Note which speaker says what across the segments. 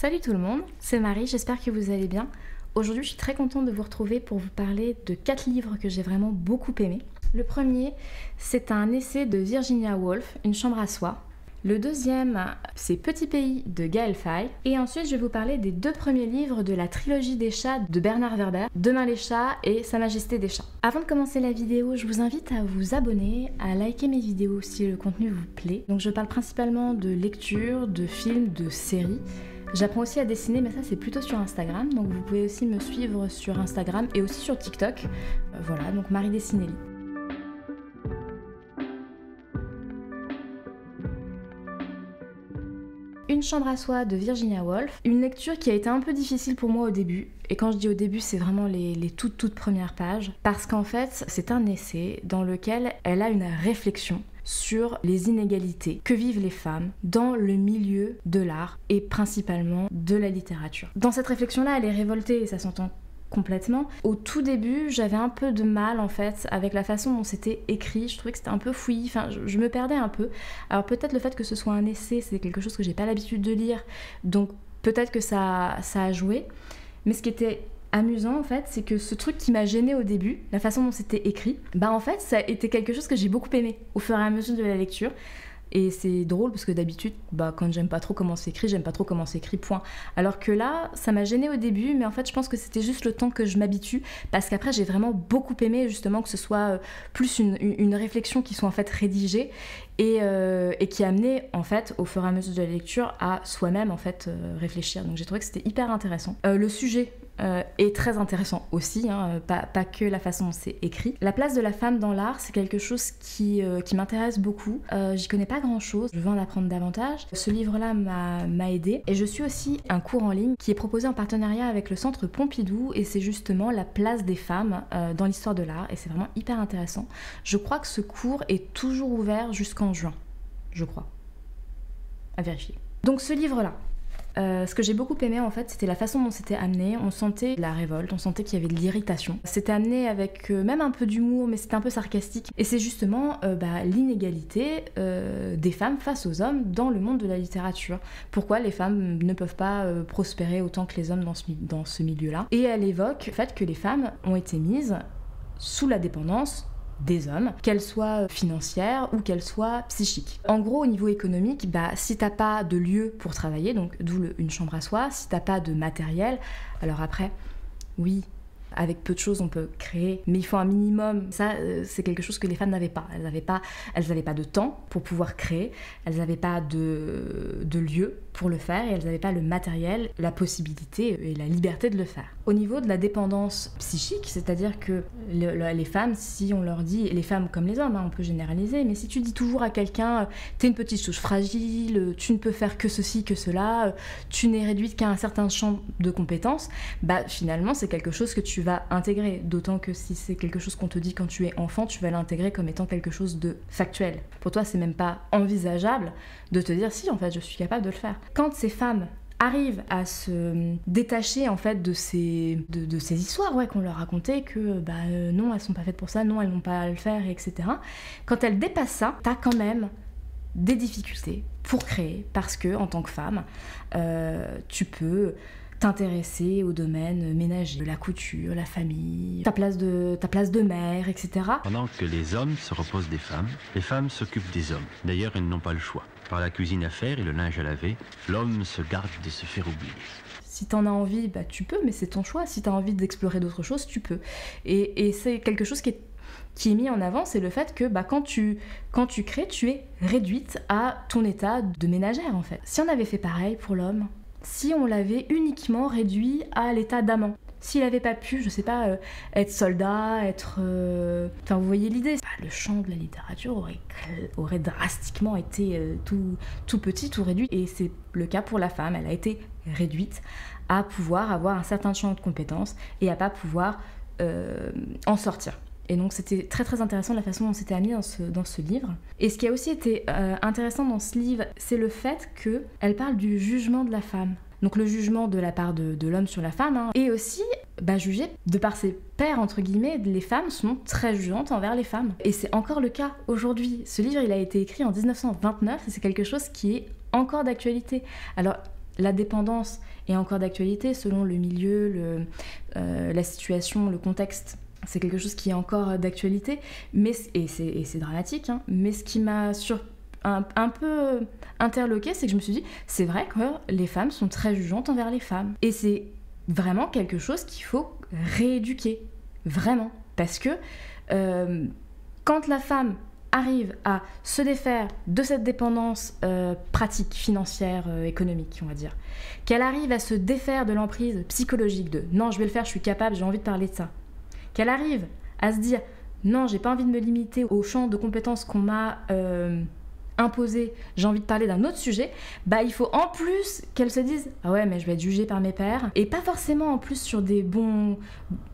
Speaker 1: Salut tout le monde, c'est Marie, j'espère que vous allez bien. Aujourd'hui, je suis très contente de vous retrouver pour vous parler de 4 livres que j'ai vraiment beaucoup aimés. Le premier, c'est un essai de Virginia Woolf, Une chambre à soi. Le deuxième, c'est Petit pays de Gaël Faye. Et ensuite, je vais vous parler des 2 premiers livres de la trilogie des chats de Bernard Werber, Demain les chats et Sa Majesté des chats. Avant de commencer la vidéo, je vous invite à vous abonner, à liker mes vidéos si le contenu vous plaît. Donc je parle principalement de lecture, de films, de séries. J'apprends aussi à dessiner, mais ça c'est plutôt sur Instagram, donc vous pouvez aussi me suivre sur Instagram et aussi sur TikTok. Voilà, donc Marie Dessinelli. Une chambre à soi de Virginia Woolf, une lecture qui a été un peu difficile pour moi au début, et quand je dis au début c'est vraiment les toutes premières pages, parce qu'en fait c'est un essai dans lequel elle a une réflexion sur les inégalités que vivent les femmes dans le milieu de l'art et principalement de la littérature. Dans cette réflexion-là, elle est révoltée et ça s'entend complètement. Au tout début, j'avais un peu de mal en fait avec la façon dont c'était écrit. Je trouvais que c'était un peu fouillis, enfin je me perdais un peu. Alors peut-être le fait que ce soit un essai, c'est quelque chose que j'ai pas l'habitude de lire, donc peut-être que ça a joué. Mais ce qui était amusant en fait, c'est que ce truc qui m'a gênée au début, la façon dont c'était écrit, en fait ça a été quelque chose que j'ai beaucoup aimé au fur et à mesure de la lecture. Et c'est drôle parce que d'habitude, quand j'aime pas trop comment c'est écrit, j'aime pas trop comment c'est écrit, point. Alors que là, ça m'a gênée au début, mais en fait je pense que c'était juste le temps que je m'habitue, parce qu'après j'ai vraiment beaucoup aimé justement que ce soit plus une réflexion qui soit en fait rédigée et qui amenait en fait au fur et à mesure de la lecture à soi-même en fait réfléchir. Donc j'ai trouvé que c'était hyper intéressant. Le sujet est très intéressant aussi, pas que la façon dont c'est écrit. La place de la femme dans l'art, c'est quelque chose qui m'intéresse beaucoup. J'y connais pas grand chose, je veux en apprendre davantage. Ce livre-là m'a aidée. Et je suis aussi un cours en ligne qui est proposé en partenariat avec le Centre Pompidou, et c'est justement la place des femmes dans l'histoire de l'art, et c'est vraiment hyper intéressant. Je crois que ce cours est toujours ouvert jusqu'en juin, je crois. À vérifier. Donc ce livre-là, ce que j'ai beaucoup aimé en fait, c'était la façon dont c'était amené. On sentait de la révolte, on sentait qu'il y avait de l'irritation. C'était amené avec même un peu d'humour, mais c'était un peu sarcastique. Et c'est justement l'inégalité des femmes face aux hommes dans le monde de la littérature. Pourquoi les femmes ne peuvent pas prospérer autant que les hommes dans ce milieu-là. Et elle évoque le fait que les femmes ont été mises sous la dépendance des hommes, qu'elles soient financières ou qu'elles soient psychiques. En gros, au niveau économique, si t'as pas de lieu pour travailler, donc d'où une chambre à soi, si t'as pas de matériel, alors après, oui, avec peu de choses on peut créer, mais il faut un minimum. Ça, c'est quelque chose que les femmes n'avaient pas. Elles n'avaient pas de temps pour pouvoir créer, elles n'avaient pas de lieu pour le faire, et elles n'avaient pas le matériel, la possibilité et la liberté de le faire. Au niveau de la dépendance psychique, c'est-à-dire que les femmes, si on leur dit, les femmes comme les hommes, on peut généraliser, mais si tu dis toujours à quelqu'un t'es une petite chose fragile, tu ne peux faire que ceci, que cela, tu n'es réduite qu'à un certain champ de compétences, finalement c'est quelque chose que tu vas intégrer, d'autant que si c'est quelque chose qu'on te dit quand tu es enfant, tu vas l'intégrer comme étant quelque chose de factuel. Pour toi c'est même pas envisageable de te dire si en fait je suis capable de le faire. Quand ces femmes arrivent à se détacher en fait de ces histoires qu'on leur racontait, que non elles sont pas faites pour ça, non elles n'ont pas à le faire, etc. Quand elles dépassent ça, t'as quand même des difficultés pour créer, parce que en tant que femme, tu peux t'intéresser au domaine ménager, la couture, la famille, ta place de mère, etc.
Speaker 2: Pendant que les hommes se reposent des femmes, les femmes s'occupent des hommes. D'ailleurs, ils n'ont pas le choix. Par la cuisine à faire et le linge à laver, l'homme se garde de se faire oublier.
Speaker 1: Si t'en as envie, tu peux, mais c'est ton choix. Si t'as envie d'explorer d'autres choses, tu peux. Et c'est quelque chose qui est mis en avant, c'est le fait que quand tu crées, tu es réduite à ton état de ménagère en fait. Si on avait fait pareil pour l'homme, si on l'avait uniquement réduit à l'état d'amant, s'il avait pas pu, je sais pas, être soldat, être... Enfin, vous voyez l'idée. Le champ de la littérature aurait drastiquement été tout petit, tout réduit. Et c'est le cas pour la femme. Elle a été réduite à pouvoir avoir un certain champ de compétences et à pas pouvoir en sortir. Et donc c'était très très intéressant la façon dont c'était amené dans ce livre. Et ce qui a aussi été intéressant dans ce livre, c'est le fait qu'elle parle du jugement de la femme. Donc le jugement de la part de l'homme sur la femme, et aussi jugé de par ses pairs, entre guillemets, les femmes sont très jugeantes envers les femmes. Et c'est encore le cas aujourd'hui. Ce livre, il a été écrit en 1929 et c'est quelque chose qui est encore d'actualité. Alors La dépendance est encore d'actualité selon le milieu, la situation, le contexte. C'est quelque chose qui est encore d'actualité, et c'est dramatique, hein, mais ce qui m'a un peu interloquée, c'est que je me suis dit, c'est vrai que les femmes sont très jugeantes envers les femmes. Et c'est vraiment quelque chose qu'il faut rééduquer, vraiment. Parce que quand la femme arrive à se défaire de cette dépendance pratique, financière, économique, on va dire, qu'elle arrive à se défaire de l'emprise psychologique de « non, je vais le faire, je suis capable, j'ai envie de parler de ça », qu'elle arrive à se dire « non, j'ai pas envie de me limiter au champ de compétences qu'on m'a imposé, j'ai envie de parler d'un autre sujet », bah il faut en plus qu'elle se dise « ah ouais, mais je vais être jugée par mes pairs », et pas forcément en plus sur des bons,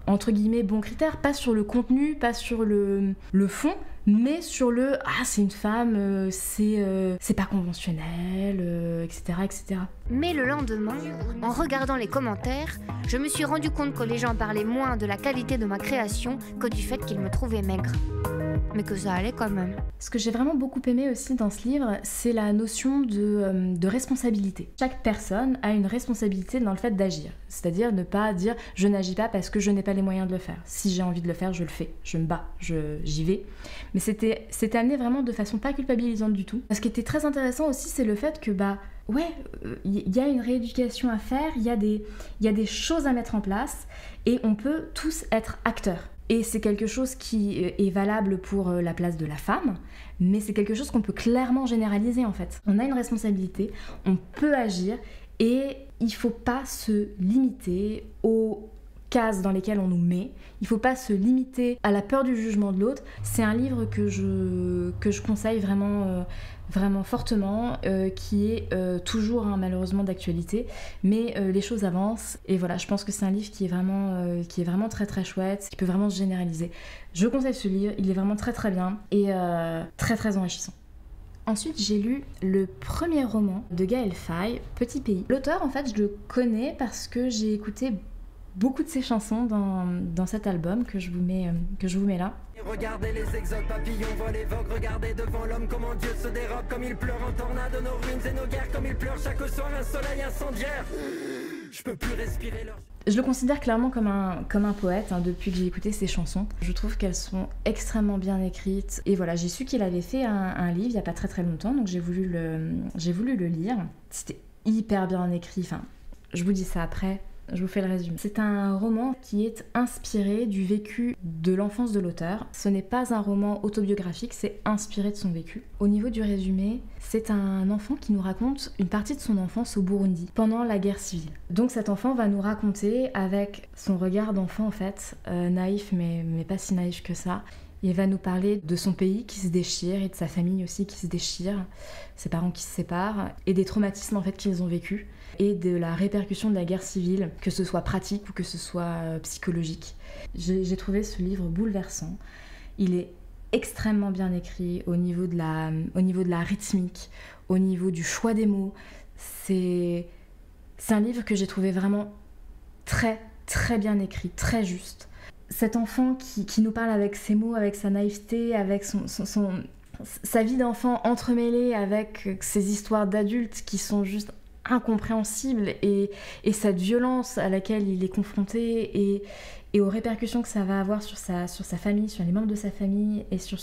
Speaker 1: entre guillemets, bons critères, pas sur le contenu, pas sur le fond, mais sur le « ah, c'est une femme, c'est pas conventionnel, etc., etc. »
Speaker 3: Mais le lendemain, en regardant les commentaires, je me suis rendu compte que les gens parlaient moins de la qualité de ma création que du fait qu'ils me trouvaient maigre. Mais que ça allait quand même.
Speaker 1: Ce que j'ai vraiment beaucoup aimé aussi dans ce livre, c'est la notion de responsabilité. Chaque personne a une responsabilité dans le fait d'agir. C'est-à-dire ne pas dire « je n'agis pas parce que je n'ai pas les moyens de le faire. Si j'ai envie de le faire, je le fais. Je me bats, j'y vais. » Mais c'était amené vraiment de façon pas culpabilisante du tout. Ce qui était très intéressant aussi, c'est le fait que il y a une rééducation à faire, il y a des choses à mettre en place et on peut tous être acteurs. Et c'est quelque chose qui est valable pour la place de la femme, mais c'est quelque chose qu'on peut clairement généraliser en fait. On a une responsabilité, on peut agir et il faut pas se limiter aux cases dans lesquelles on nous met, il faut pas se limiter à la peur du jugement de l'autre. C'est un livre que je conseille vraiment fortement, qui est toujours malheureusement d'actualité, mais les choses avancent et voilà, je pense que c'est un livre qui est vraiment très très chouette, qui peut vraiment se généraliser. Je conseille ce livre, il est vraiment très très bien et très très enrichissant. Ensuite, j'ai lu le premier roman de Gaël Faye, Petit Pays. L'auteur, en fait, je le connais parce que j'ai écouté beaucoup de ses chansons dans cet album que je vous mets là.
Speaker 4: Regardez les exodes, papillons volent et voguent. Regardez devant l'homme comment Dieu se dérobe. Comme il pleure en tornade nos ruines et nos guerres. Comme il pleure chaque soir un soleil incendiaire. Je peux plus respirer leur...
Speaker 1: Je le considère clairement comme un poète depuis que j'ai écouté ses chansons. Je trouve qu'elles sont extrêmement bien écrites. Et voilà, j'ai su qu'il avait fait un livre il n'y a pas très très longtemps, donc j'ai voulu le lire. C'était hyper bien écrit, enfin, je vous dis ça après. Je vous fais le résumé. C'est un roman qui est inspiré du vécu de l'enfance de l'auteur. Ce n'est pas un roman autobiographique, c'est inspiré de son vécu. Au niveau du résumé, c'est un enfant qui nous raconte une partie de son enfance au Burundi, pendant la guerre civile. Donc cet enfant va nous raconter, avec son regard d'enfant en fait, naïf mais pas si naïf que ça, il va nous parler de son pays qui se déchire et de sa famille aussi qui se déchire, ses parents qui se séparent et des traumatismes en fait qu'ils ont vécus et de la répercussion de la guerre civile, que ce soit pratique ou que ce soit psychologique. J'ai trouvé ce livre bouleversant. Il est extrêmement bien écrit au niveau de la rythmique, au niveau du choix des mots. C'est un livre que j'ai trouvé vraiment très très bien écrit, très juste. Cet enfant qui nous parle avec ses mots, avec sa naïveté, avec sa vie d'enfant entremêlée avec ses histoires d'adultes qui sont juste incompréhensibles et cette violence à laquelle il est confronté et aux répercussions que ça va avoir sur sa famille, sur les membres de sa famille et sur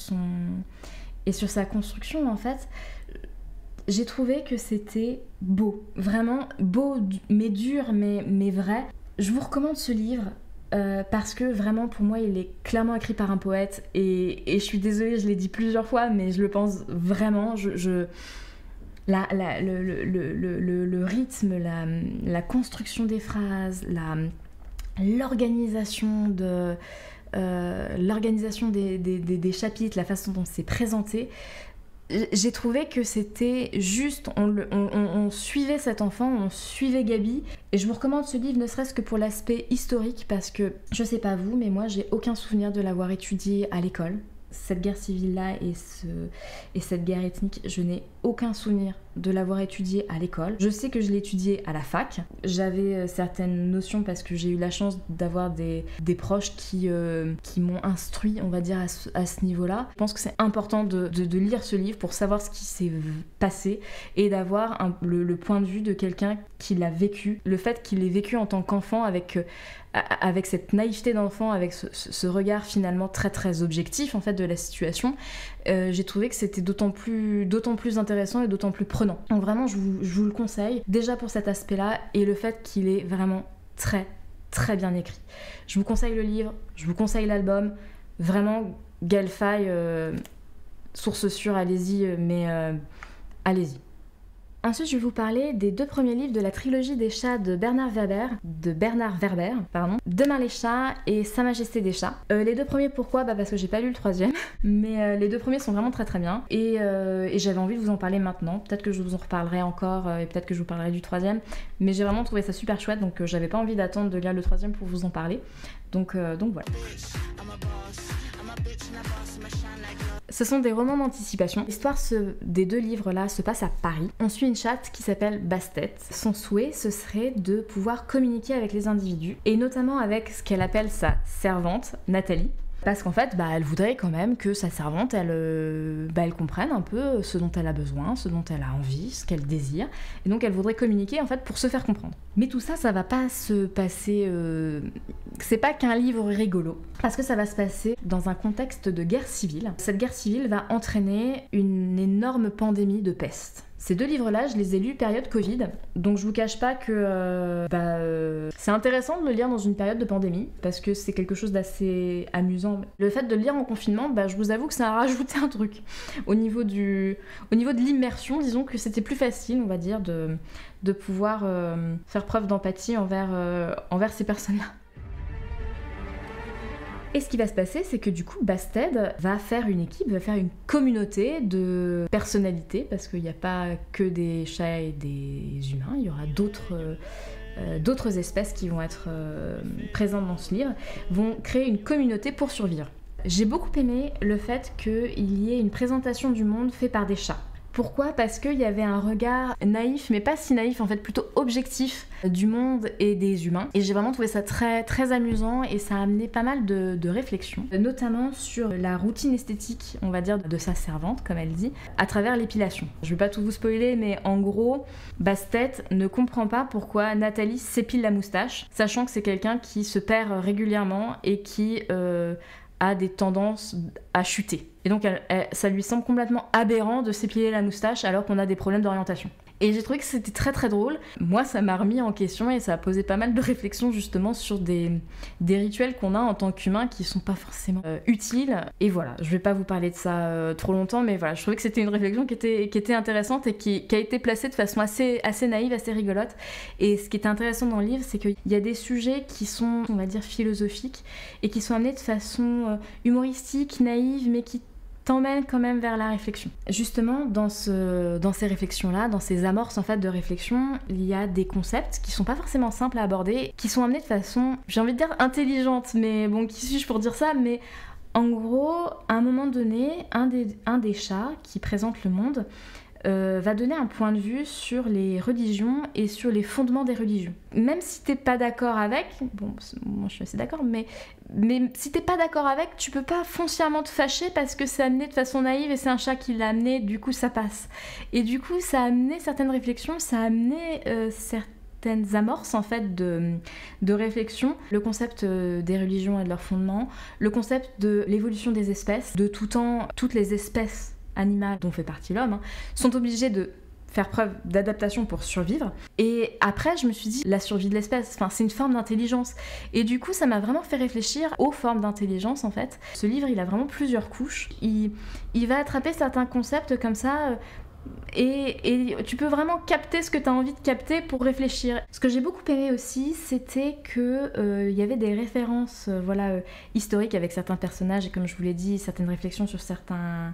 Speaker 1: sa construction en fait. J'ai trouvé que c'était beau, vraiment beau mais dur mais vrai. Je vous recommande ce livre. Parce que vraiment pour moi il est clairement écrit par un poète et je suis désolée, je l'ai dit plusieurs fois mais je le pense vraiment. Le rythme, la construction des phrases, l'organisation des chapitres, la façon dont c'est présenté, j'ai trouvé que c'était juste, on suivait cet enfant, on suivait Gabi, et je vous recommande ce livre ne serait-ce que pour l'aspect historique, parce que, je sais pas vous, mais moi j'ai aucun souvenir de l'avoir étudié à l'école. Cette guerre civile-là et cette guerre ethnique, je n'ai aucun souvenir de l'avoir étudié à l'école. Je sais que je l'ai étudié à la fac. J'avais certaines notions parce que j'ai eu la chance d'avoir des proches qui m'ont instruit, on va dire, à ce niveau-là. Je pense que c'est important de lire ce livre pour savoir ce qui s'est passé et d'avoir le point de vue de quelqu'un qui l'a vécu. Le fait qu'il l'ait vécu en tant qu'enfant avec cette naïveté d'enfant, avec ce regard finalement très très objectif en fait de la situation, j'ai trouvé que c'était d'autant plus intéressant et d'autant plus prenant. Donc vraiment je vous le conseille, déjà pour cet aspect-là et le fait qu'il est vraiment très très bien écrit. Je vous conseille le livre, je vous conseille l'album, vraiment Gaël Faye, source sûre, allez-y, mais allez-y. Ensuite, je vais vous parler des 2 premiers livres de la trilogie des chats de Bernard Werber, Demain les chats et Sa Majesté des chats. Les 2 premiers, pourquoi ? Parce que j'ai pas lu le 3e, mais les 2 premiers sont vraiment très très bien et j'avais envie de vous en parler maintenant. Peut-être que je vous en reparlerai encore et peut-être que je vous parlerai du 3e, mais j'ai vraiment trouvé ça super chouette, donc j'avais pas envie d'attendre de lire le 3e pour vous en parler. Donc voilà. Ce sont des romans d'anticipation. L'histoire des 2 livres-là se passe à Paris. On suit une chatte qui s'appelle Bastet. Son souhait, ce serait de pouvoir communiquer avec les individus, et notamment avec ce qu'elle appelle sa servante, Nathalie. Parce qu'en fait, elle voudrait quand même que sa servante, elle comprenne un peu ce dont elle a besoin, ce dont elle a envie, ce qu'elle désire. Et donc elle voudrait communiquer en fait pour se faire comprendre. Mais tout ça, ça va pas se passer... C'est pas qu'un livre rigolo. Parce que ça va se passer dans un contexte de guerre civile. Cette guerre civile va entraîner une énorme pandémie de peste. Ces 2 livres-là, je les ai lus période Covid, donc je vous cache pas que c'est intéressant de le lire dans une période de pandémie, parce que c'est quelque chose d'assez amusant. Le fait de le lire en confinement, je vous avoue que ça a rajouté un truc. Au niveau de l'immersion, disons que c'était plus facile, on va dire, de pouvoir faire preuve d'empathie envers ces personnes-là. Et ce qui va se passer, c'est que du coup, Bastet va faire une équipe, va faire une communauté de personnalités, parce qu'il n'y a pas que des chats et des humains, il y aura d'autres espèces qui vont être présentes dans ce livre, vont créer une communauté pour survivre. J'ai beaucoup aimé le fait qu'il y ait une présentation du monde faite par des chats. Pourquoi ? Parce qu'il y avait un regard naïf, mais pas si naïf, en fait plutôt objectif du monde et des humains. Et j'ai vraiment trouvé ça très, très amusant et ça a amené pas mal de réflexions, notamment sur la routine esthétique, on va dire, de sa servante, comme elle dit, à travers l'épilation. Je vais pas tout vous spoiler, mais en gros, Bastet ne comprend pas pourquoi Nathalie s'épile la moustache, sachant que c'est quelqu'un qui se perd régulièrement et qui a des tendances à chuter. Et donc ça lui semble complètement aberrant de s'épiler la moustache alors qu'on a des problèmes d'orientation. Et j'ai trouvé que c'était très très drôle. Moi, ça m'a remis en question et ça a posé pas mal de réflexions justement sur des rituels qu'on a en tant qu'humains qui sont pas forcément utiles. Et voilà, je vais pas vous parler de ça trop longtemps, mais voilà, je trouvais que c'était une réflexion qui était intéressante et qui a été placée de façon assez naïve, assez rigolote. Et ce qui était intéressant dans le livre, c'est qu'il y a des sujets qui sont, on va dire, philosophiques et qui sont amenés de façon humoristique, naïve, mais qui t'emmène quand même vers la réflexion. Justement, dans ces réflexions-là, dans ces amorces en fait de réflexion, il y a des concepts qui sont pas forcément simples à aborder, qui sont amenés de façon, j'ai envie de dire intelligente, mais bon, qui suis-je pour dire ça, mais en gros, à un moment donné, un des chats qui présente le monde va donner un point de vue sur les religions et sur les fondements des religions. Même si t'es pas d'accord avec, bon, moi je suis assez d'accord, mais si t'es pas d'accord avec, tu peux pas foncièrement te fâcher parce que c'est amené de façon naïve et c'est un chat qui l'a amené, du coup ça passe. Et du coup ça a amené certaines réflexions, ça a amené certaines amorces en fait de réflexion, le concept des religions et de leurs fondements, le concept de l'évolution des espèces, de tout temps, toutes les espèces animales dont fait partie l'homme, sont obligés de faire preuve d'adaptation pour survivre. Et après, je me suis dit, la survie de l'espèce, c'est une forme d'intelligence. Et du coup, ça m'a vraiment fait réfléchir aux formes d'intelligence, en fait. Ce livre, il a vraiment plusieurs couches. Il va attraper certains concepts comme ça... Et tu peux vraiment capter ce que tu as envie de capter pour réfléchir. Ce que j'ai beaucoup aimé aussi, c'était qu'il y avait des références historiques avec certains personnages et comme je vous l'ai dit, certaines réflexions sur certains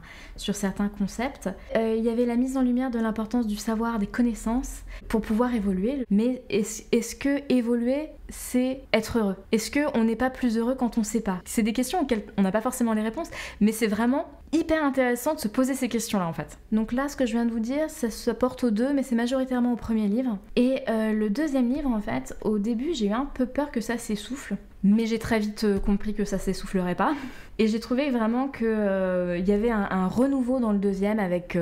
Speaker 1: concepts. Il y avait la mise en lumière de l'importance du savoir, des connaissances pour pouvoir évoluer. Mais est-ce que évoluer, c'est être heureux? Est-ce qu'on n'est pas plus heureux quand on sait pas? C'est des questions auxquelles on n'a pas forcément les réponses, mais c'est vraiment hyper intéressant de se poser ces questions-là en fait. Donc là, ce que je viens de vous dire, ça se porte aux deux, mais c'est majoritairement au premier livre. Et le deuxième livre, en fait, au début, j'ai eu un peu peur que ça s'essouffle, mais j'ai très vite compris que ça s'essoufflerait pas. Et j'ai trouvé vraiment qu'il y avait un renouveau dans le deuxième avec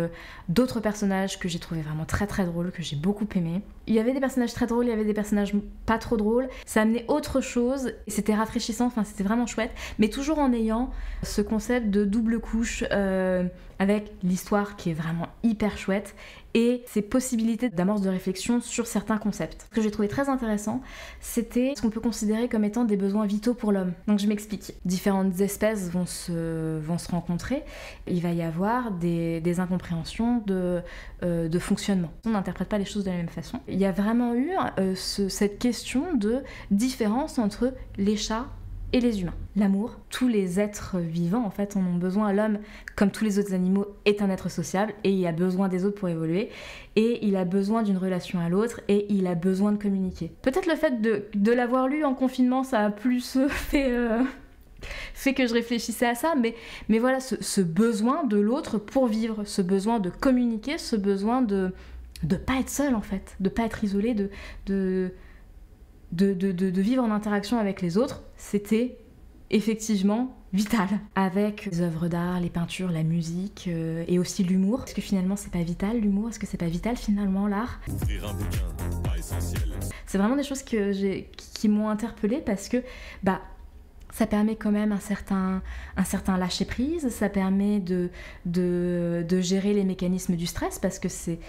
Speaker 1: d'autres personnages que j'ai trouvé vraiment très très drôles, que j'ai beaucoup aimé. Il y avait des personnages très drôles, il y avait des personnages pas trop drôles. Ça amenait autre chose, c'était rafraîchissant, enfin c'était vraiment chouette, mais toujours en ayant ce concept de double couche avec l'histoire qui est vraiment hyper chouette et ces possibilités d'amorce de réflexion sur certains concepts. Ce que j'ai trouvé très intéressant, c'était ce qu'on peut considérer comme étant des besoins vitaux pour l'homme. Donc je m'explique. Différentes espèces vont se rencontrer. Il va y avoir des incompréhensions de fonctionnement. On n'interprète pas les choses de la même façon. Il y a vraiment eu cette question de différence entre les chats et les humains. L'amour, tous les êtres vivants en fait en ont besoin. L'homme, comme tous les autres animaux, est un être sociable et il a besoin des autres pour évoluer et il a besoin d'une relation à l'autre et il a besoin de communiquer. Peut-être le fait de l'avoir lu en confinement, ça a plus fait que je réfléchissais à ça, mais voilà, ce besoin de l'autre pour vivre, ce besoin de communiquer, ce besoin de pas être seul en fait, de pas être isolé, de vivre en interaction avec les autres, c'était effectivement vital. Avec les œuvres d'art, les peintures, la musique et aussi l'humour. Est-ce que finalement c'est pas vital l'humour? Est-ce que c'est pas vital finalement l'art?
Speaker 5: Ouvrir un bouquin, pas essentiel.
Speaker 1: C'est vraiment des choses qui m'ont interpellée parce que ça permet quand même un certain lâcher prise, ça permet de gérer les mécanismes du stress parce que c'est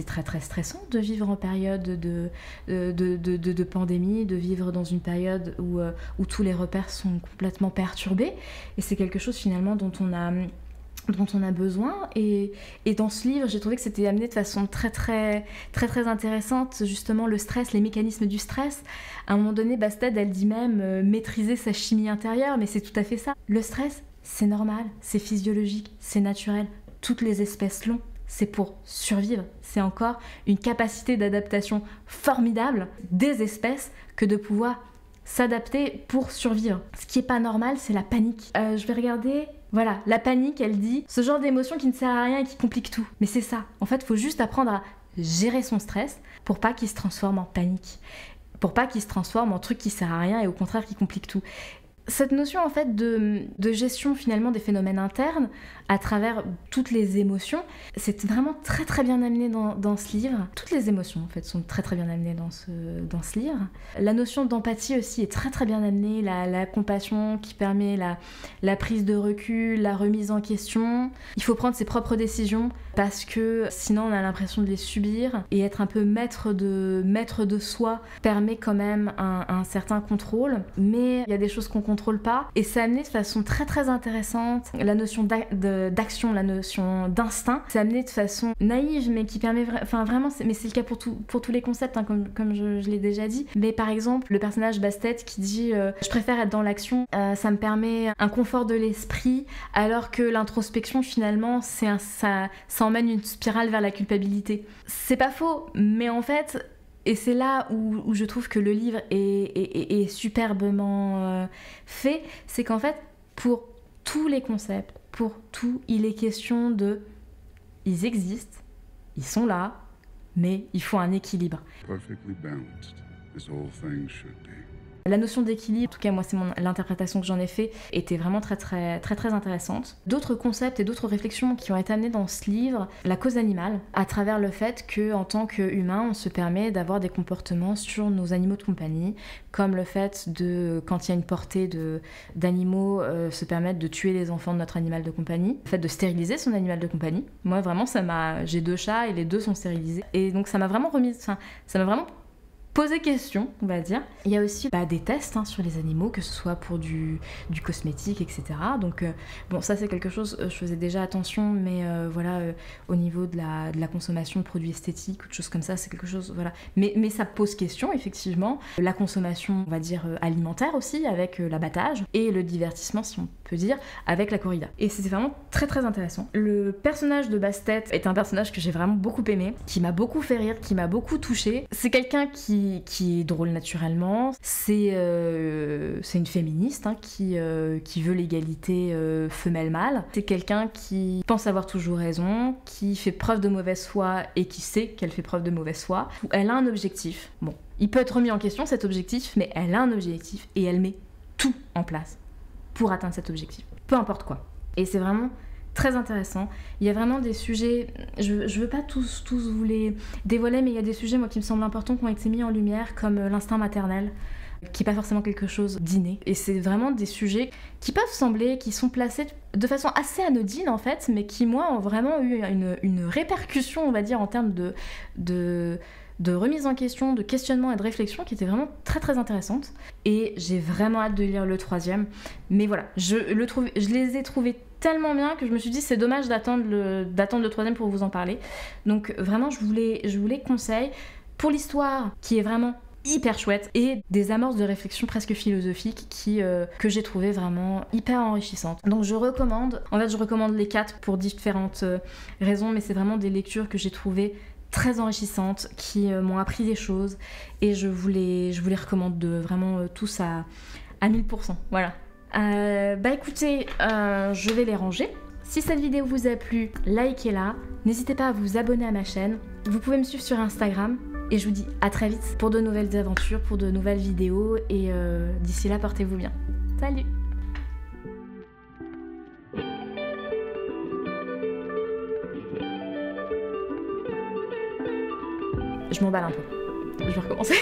Speaker 1: très très stressant de vivre en période de pandémie, de vivre dans une période où tous les repères sont complètement perturbés et c'est quelque chose finalement dont on a besoin et dans ce livre j'ai trouvé que c'était amené de façon très très très très intéressante justement le stress, les mécanismes du stress. À un moment donné Bastet elle dit même maîtriser sa chimie intérieure, mais c'est tout à fait ça. Le stress c'est normal, c'est physiologique, c'est naturel, toutes les espèces l'ont, c'est pour survivre, c'est encore une capacité d'adaptation formidable des espèces que de pouvoir s'adapter pour survivre. Ce qui est pas normal c'est la panique. Je vais regarder. Voilà, la panique, elle dit ce genre d'émotion qui ne sert à rien et qui complique tout. Mais c'est ça. En fait, il faut juste apprendre à gérer son stress pour pas qu'il se transforme en panique. Pour pas qu'il se transforme en truc qui sert à rien et au contraire qui complique tout. Cette notion en fait de gestion finalement des phénomènes internes à travers toutes les émotions, c'est vraiment très très bien amené dans ce livre. Toutes les émotions en fait sont très très bien amenées dans ce livre. La notion d'empathie aussi est très très bien amenée, la compassion qui permet la prise de recul, la remise en question. Il faut prendre ses propres décisions parce que sinon on a l'impression de les subir et être un peu maître de soi permet quand même un certain contrôle, mais il y a des choses qu'on contrôle pas et c'est amené de façon très très intéressante. La notion d'action, la notion d'instinct, c'est amené de façon naïve mais qui permet vraiment, mais c'est le cas pour tous les concepts hein, comme je l'ai déjà dit. Mais par exemple le personnage Bastet qui dit je préfère être dans l'action, ça me permet un confort de l'esprit alors que l'introspection finalement ça emmène une spirale vers la culpabilité. C'est pas faux, mais en fait et c'est là où je trouve que le livre est superbement fait, c'est qu'en fait, pour tous les concepts, pour tout, il est question de... Ils existent, ils sont là, mais il faut un équilibre.
Speaker 6: Perfectly balanced, as all things should be.
Speaker 1: La notion d'équilibre, en tout cas moi c'est l'interprétation que j'en ai fait, était vraiment très très très très intéressante. D'autres concepts et d'autres réflexions qui ont été amenées dans ce livre, la cause animale, à travers le fait qu'en tant qu'humain, on se permet d'avoir des comportements sur nos animaux de compagnie, comme le fait de, quand il y a une portée d'animaux, se permettre de tuer les enfants de notre animal de compagnie, le fait de stériliser son animal de compagnie. Moi vraiment j'ai 2 chats et les 2 sont stérilisés. Et donc ça m'a vraiment poser question, on va dire. Il y a aussi des tests sur les animaux, que ce soit pour du cosmétique, etc. Donc bon, ça c'est quelque chose, je faisais déjà attention, mais au niveau de la consommation de produits esthétiques ou de choses comme ça, c'est quelque chose, voilà. Mais ça pose question, effectivement. La consommation, on va dire, alimentaire aussi, avec l'abattage, et le divertissement, si on peut dire, avec la corrida. Et c'était vraiment très très intéressant. Le personnage de Bastet est un personnage que j'ai vraiment beaucoup aimé, qui m'a beaucoup fait rire, qui m'a beaucoup touchée. C'est quelqu'un qui qui est drôle naturellement. C'est une féministe qui veut l'égalité femelle-mâle. C'est quelqu'un qui pense avoir toujours raison, qui fait preuve de mauvaise foi et qui sait qu'elle fait preuve de mauvaise foi. Elle a un objectif. Bon, il peut être remis en question cet objectif, mais elle a un objectif et elle met tout en place pour atteindre cet objectif. Peu importe quoi. Et c'est vraiment très intéressant. Il y a vraiment des sujets, je veux pas tous vous les dévoiler, mais il y a des sujets moi qui me semblent importants qui ont été mis en lumière, comme l'instinct maternel, qui n'est pas forcément quelque chose d'inné. Et c'est vraiment des sujets qui peuvent sembler, qui sont placés de façon assez anodine en fait, mais qui moi ont vraiment eu une répercussion, on va dire, en termes de remise en question, de questionnement et de réflexion qui était vraiment très très intéressante. Et j'ai vraiment hâte de lire le 3e. Mais voilà, je les ai trouvés tellement bien que je me suis dit c'est dommage d'attendre le 3e pour vous en parler. Donc vraiment je vous les conseille pour l'histoire qui est vraiment hyper chouette et des amorces de réflexion presque philosophiques que j'ai trouvé vraiment hyper enrichissantes. Donc je recommande les 4 pour différentes raisons, mais c'est vraiment des lectures que j'ai trouvées très enrichissantes, qui m'ont appris des choses et je vous les recommande vraiment tous à 1000%. Voilà. Écoutez, je vais les ranger. Si cette vidéo vous a plu, likez-la. N'hésitez pas à vous abonner à ma chaîne. Vous pouvez me suivre sur Instagram. Et je vous dis à très vite pour de nouvelles aventures, pour de nouvelles vidéos. Et d'ici là, portez-vous bien. Salut! Je m'emballe un peu. Je vais recommencer.